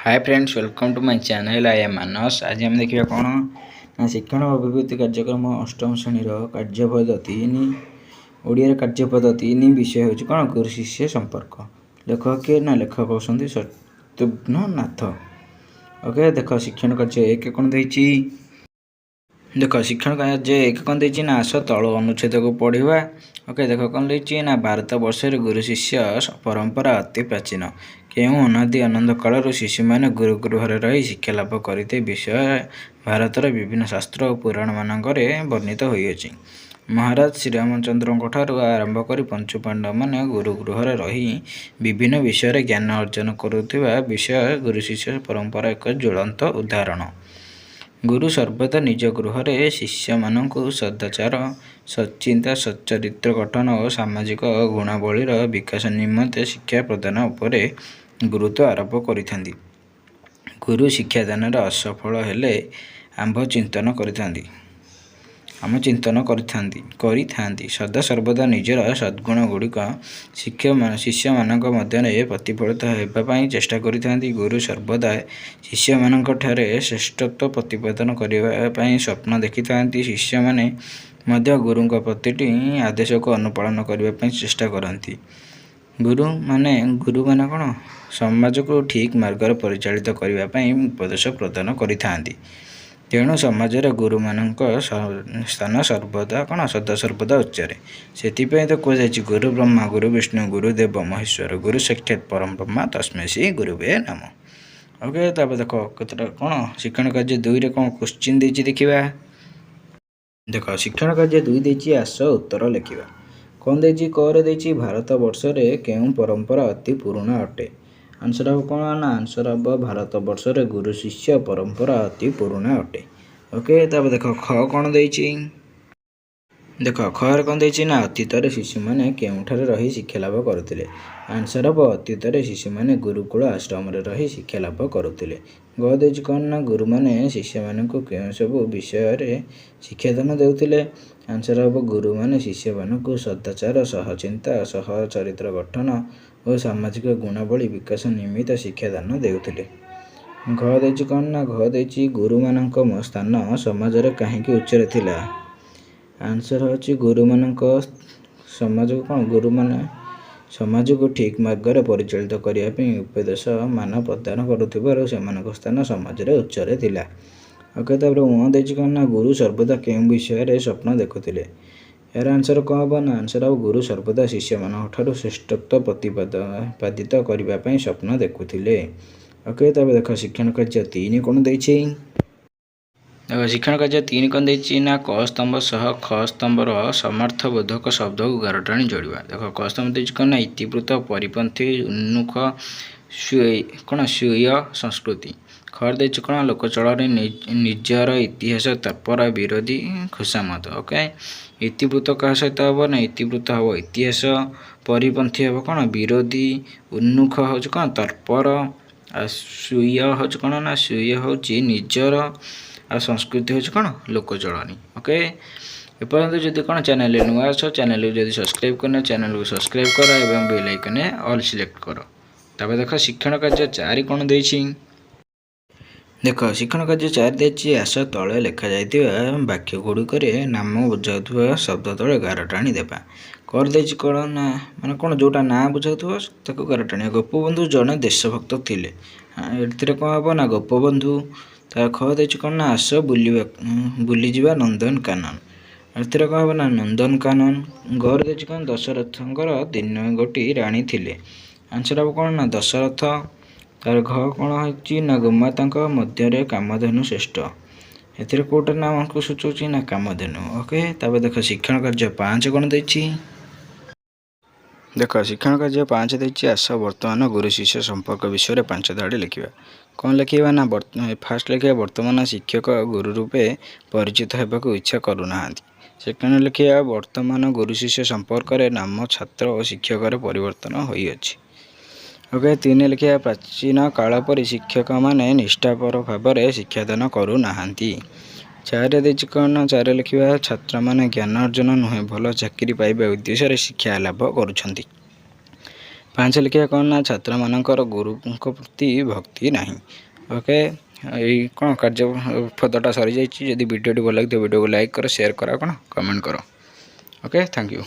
Hi friends, welcome to my channel. I am Manas. आज हम देखिए कौन ना शिक्षण अभिवृद्धि कार्यक्रम अष्टम श्रेणी कार्यपद 3 ओडिया कार्यपद 3 विषय हूँ कौन गुरु शिष्य संपर्क। लेखक किए ना लेखक होती शत्रुघ्न नाथ। ओके देख शिक्षण कार्य एक कौन देती देख शिक्षण कार्य एक कौन देती ना आस तल अनुच्छेद को पढ़ा। ओके देख कौन देती ना भारत वर्ष गुरु शिष्य परंपरा अति प्राचीन। केउं अनादि आनंद कालर शिशु मैंने गुरुगृह रही शिक्षा लाभ करते विषय भारतर विभिन्न शास्त्र और पुराण मानकरे वर्णित होइछि। महाराज श्रीरामचंद्र ठारू आरंभ कर पंचु पांडव मैंने गुरुगृह रही विभिन्न विषय ज्ञान अर्जन करुवा विषय गुरु शिष्य परंपरा एक ज्वलंत उदाहरण। गुरु सर्वदा निज गृह रे शिष्य मानक सदाचार सच्चिंता सच्चरित्र गठन और सामाजिक गुणावलीर विकास निमंते शिक्षा प्रदान उपरे गुरुत्व आरोप करिथांती। गुरु शिक्षादान असफल हेले आम चिंतन करिथांती सदा सर्वदा निजर सद्गुण गुड़िक शिष्य मानक मध्य प्रतिफलित होगापी चेष्टा करिथांती। गुरु सर्वदा शिष्य मानक ठारे श्रेष्ठत्व प्रतिपादन करने स्वप्न देखिथांती। शिष्य माने मध्य गुरुंक प्रतिटी आदेश को अनुपालन करने चेष्टा करती। गुरु माने कौन समाज को ठीक मार्ग परिचालित करने उपदेश प्रदान करिथांती। तेणु समाज गुरु मानक स्थान सर्वदा कौन सदा सर्वदा उच्चरे। से तो कहुई गुरु ब्रह्मा गुरु विष्णु गुरुदेव महेश्वर गुरु साक्षात् परम ब्रह्म तस्मै श्री गुरुवे नम। ओके तब देख कतटा कौन शिक्षण कार्य 2 रे कौन क्वेश्चन देछि देखिबा। देख शिक्षण कार्य 2 देछि आस उत्तर लिखिबा। कौन देछि क रे देछि भारत वर्ष रे केउं परंपरा अति पुराना अटे। आंसर अब कौन ना आंसर अब भारत वर्ष रे गुरु शिष्य परंपरा अति पुराना अटे। ओके तब देख ख कौन देछि देख खर कौन देछि ना अतीत रे शिशु माने केउठारे रही शिक्षा लाभ करुथिले। आंसर अब अतीत रे शिशु माने गुरुकुल आश्रम रे रही शिक्षा लाभ करुथिले। ग देछि कौन ना गुरु माने शिष्य मानक केउं सब विषय रे शिक्षादान देउथिले। आंसर अब गुरु माने शिष्य मानक सदाचार सहचिंता सहचरित्र गठन और सामाजिक गुणावली विकास निमित्त शिक्षादान देउथिले। घ देछि कौन ना घ देछि गुरु मानक स्थान समाज रे काहेकि उच्चरे थिला। आंसर होछि गुरु मानक समाज को कौन गुरु माने समाज को ठीक मार्ग रे परिचालित करिया पे उपदेश मान प्रदान करुथिबार सेमानक स्थान समाज रे उच्चरे थिला। ओके तब उ देछि कौन ना गुरु सर्वदा केउं विषय रे स्वप्न देखुथिले। यार आंसर कौन हबो ना आंसर अब गुरु सर्वदा शिष्य मानक ठारू श्रेष्ठत्व प्रतिपादित करिबा पई स्वप्न देखुथिले। ओके तब देख शिक्षण कार्य 3 कोन देछि देख शिक्षण कार्य 3 कौन देछि ना क स्तंभ सह ख स्तंभर समर्थ बोधक शब्द को गारटाणी जोड़वा। देख क स्तंभ देछि कौन ना इतिवृत्त परिपंथी उन्मुख कौन स्वीय संस्कृति। खर देछि कौन लोकचल निजर इतिहास तत्पर विरोधी खुशामत। ओके इतिवृत्त क्या सहित हम ना इतिवृत्त हम इतिहास परिपंथी हम कौन विरोधी उन्मुख हूँ कौन तत्पर स्वीय हूँ कौन ना स्वीय हूँ निजर आ संस्कृति हूँ कौन लोकचलनी। ओके एपर्यंत जदि कौन चैनल नुआ अछ चैनल को सब्सक्राइब करना चैनल को सब्सक्राइब कर एवं बेल आइकन ऑल सिलेक्ट कर। तब देख शिक्षण कार्य 4 कौन देछि देख शिक्षण कार्य 4 देछि आस तले लिखा जाइतिबा वाक्य गुड़िक नाम बुझाउथुबा शब्द तले गार टाणी देबा। कर देछि कौन ना माने कौन जोटा ना बुझाउथुबा ताको गार टाणी। गोपबंधु जने देशभक्त थिले। एथिरे कौन हबो ना गोपबंधु ता ख देछि कौन ना आस बुली जिबा नंदन कानन। एथिरे कौन हबो ना नंदन कानन। घर देछि कौन दशरथंकर 3 गोटी रानी थिले। आंसर अब कौन ना दशरथ। तार घ कौन होछि ना गोमातांक मध्य रे कामधेनु श्रेष्ठ। एथिरे कोटा नाम को सूचौछि ना कामधेनु। ओके तब देख शिक्षण कार्य 5 कौन देछि देख शिक्षण कार्य 5 देछि आस वर्तमान गुरु शिष्य संपर्क विषय 5 धाड़ी लिखिबा। कौन लिखिबा ना फास्ट लिखिबा वर्तमान शिक्षक गुरु रूपे परिचित हेबाक इच्छा करूनाहांती। सेकेंड लिखिबा वर्तमान गुरु शिष्य संपर्क रे नाम छात्र और शिक्षक रे परिवर्तन होई अछि। ओके 3 लिखिबा प्राचीन काल पर शिक्षक माने निष्ठापर भाव रे शिक्षादान करूनाहांती। 4 देछि कौन ना 4 लिखिबा छात्र माने ज्ञान अर्जन नुहे भल चाकरी पाइबा उद्देश्य रे शिक्षा लाभ करूछंती। ପାଞ୍ଚ ଲେଖିବା କ'ଣ ନା ଛାତ୍ରମାନଙ୍କର ଗୁରୁଙ୍କ ପ୍ରତି ଭକ୍ତି ନାହିଁ। ଓକେ, ଏଇ କ'ଣ କାର୍ଯ୍ୟପଦଟା ସରିଯାଇଛି। ଯଦି ଭିଡ଼ିଓଟି ଭଲ ଲାଗିଥିବ ଭିଡ଼ିଓକୁ ଲାଇକ୍ କର, ସେୟାର କର, କ'ଣ କମେଣ୍ଟ କର। Okay, thank you.